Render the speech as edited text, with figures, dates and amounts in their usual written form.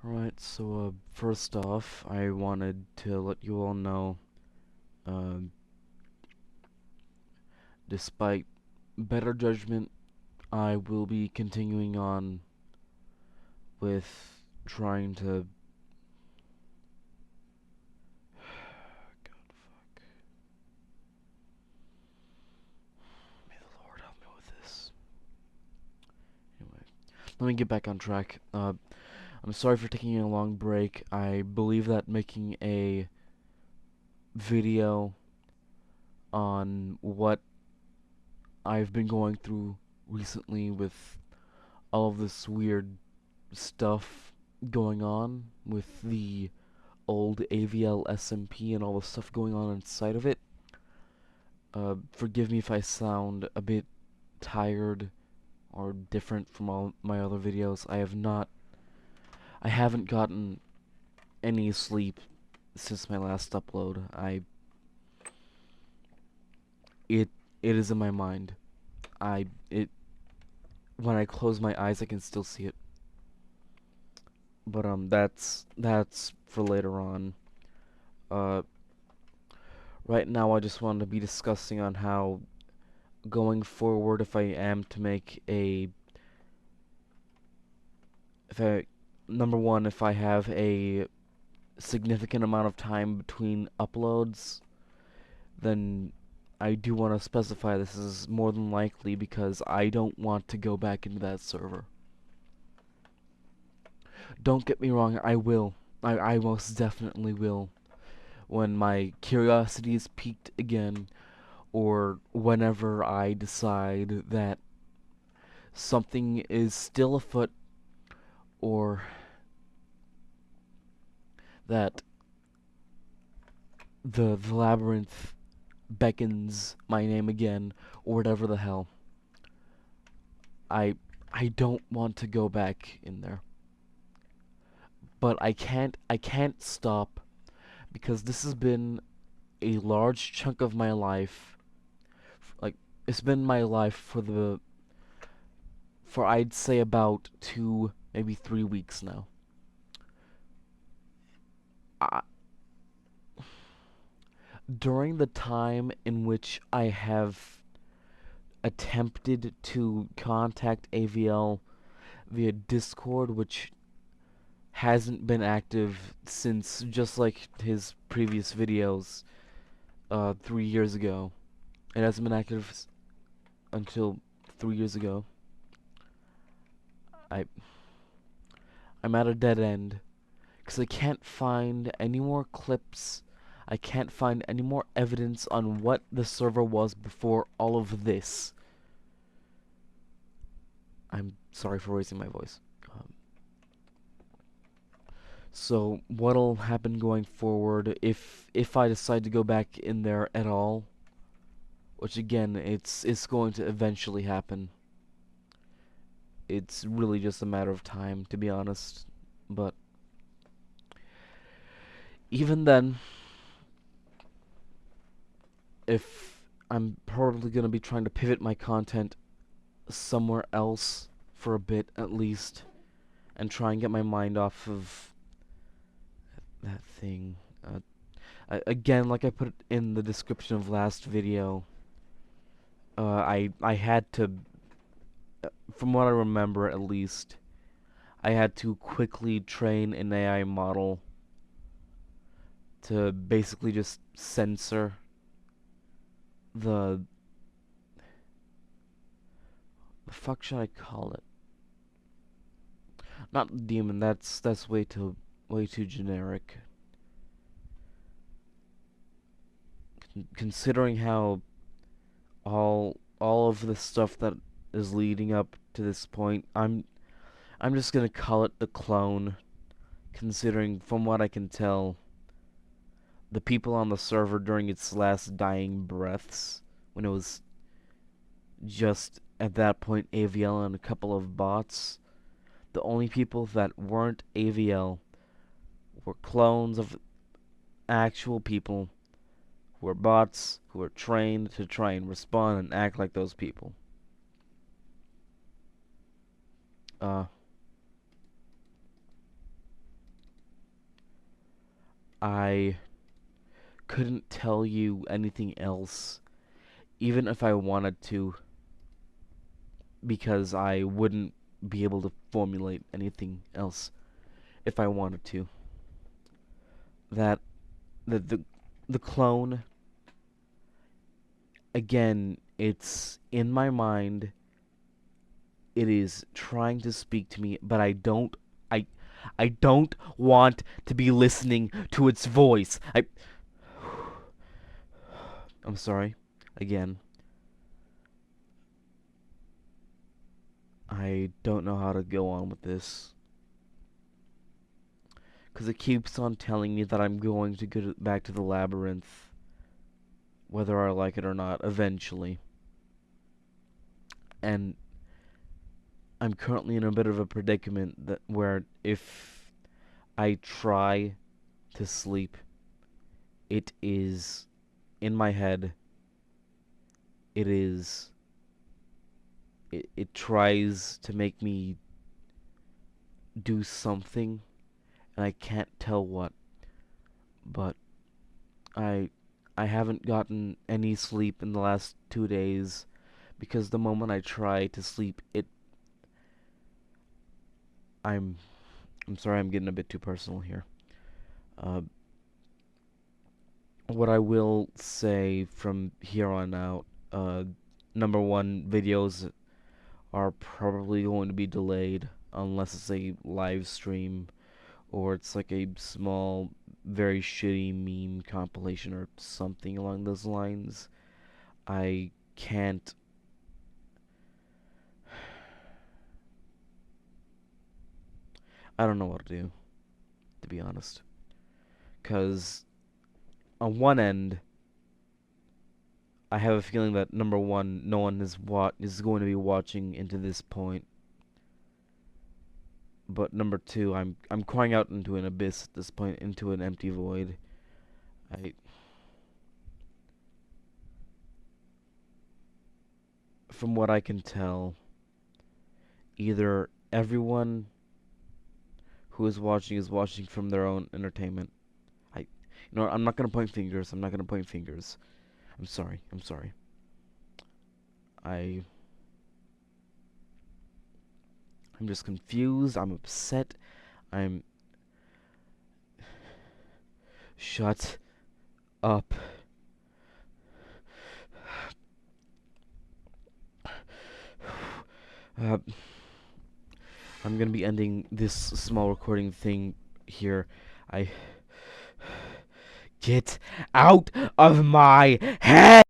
Alright, so first off, I wanted to let you all know, uh, despite better judgment, I will be continuing on with trying to. God, fuck. May the Lord help me with this. Anyway, let me get back on track. I'm sorry for taking a long break. I believe that making a video on what I've been going through recently with all of this weird stuff going on with the old AVL SMP and all the stuff going on inside of it. Forgive me if I sound a bit tired or different from all my other videos. I haven't gotten any sleep since my last upload. It it is in my mind. It when I close my eyes I can still see it. But that's for later on. Uh right now I just wanted to be discussing on how going forward, if I am to make a if I number one, if I have a significant amount of time between uploads, then I do want to specify this is more than likely because I don't want to go back into that server. Don't get me wrong, I will. I most definitely will. When my curiosity is piqued again, or whenever I decide that something is still afoot, or that the labyrinth beckons my name again, or whatever the hell. I I don't want to go back in there. But I can't stop because this has been a large chunk of my life. Like, it's been my life for I'd say about 2, maybe 3 weeks now. I, during the time in which I have attempted to contact AVL via Discord, which hasn't been active since, just like his previous videos 3 years ago. It hasn't been active until 3 years ago. I I'm at a dead end because I can't find any more clips. I can't find any more evidence on what the server was before all of this. I'm sorry for raising my voice. So what'll happen going forward if I decide to go back in there at all, which again it's going to eventually happen. It's really just a matter of time, to be honest. But even then, if I'm probably going to be trying to pivot my content somewhere else for a bit at least and try and get my mind off of that thing. Again, like I put in the description of last video, I had to, from what I remember at least, I had to quickly train an AI model to basically just censor the fuck should I call it? Not demon. That's way too generic. Considering how all of the stuff that is leading up to this point, I'm just gonna call it the clone. Considering from what I can tell, the people on the server during its last dying breaths, when it was just at that point AVL and a couple of bots, the only people that weren't AVL were clones of actual people who are bots who are trained to try and respond and act like those people. Uh, I couldn't tell you anything else, even if I wanted to, because I wouldn't be able to formulate anything else if I wanted to. That the clone, again, it's in my mind. It is trying to speak to me, but I I don't want to be listening to its voice. I'm sorry. Again, I don't know how to go on with this. Because it keeps on telling me that I'm going to go back to the labyrinth, whether I like it or not, eventually. And I'm currently in a bit of a predicament where if I try to sleep, it is in my head. It is. It tries to make me do something, and I can't tell what. But I I haven't gotten any sleep in the last 2 days because the moment I try to sleep, I'm I'm sorry, I'm getting a bit too personal here. Uh, what I will say from here on out, number one, videos are probably going to be delayed unless it's a live stream or it's like a small, very shitty meme compilation or something along those lines. I can't. I don't know what to do, to be honest. Because on one end, I have a feeling that number one, no one is going to be watching into this point. But number two, I'm crying out into an abyss at this point, into an empty void. I From what I can tell, either everyone who is watching from their own entertainment. I'm not gonna point fingers. I'm not gonna point fingers. I'm sorry. I'm sorry. I I'm just confused. I'm upset. I'm Shut up. Uh, I'm gonna be ending this small recording thing here. I Get out of my head!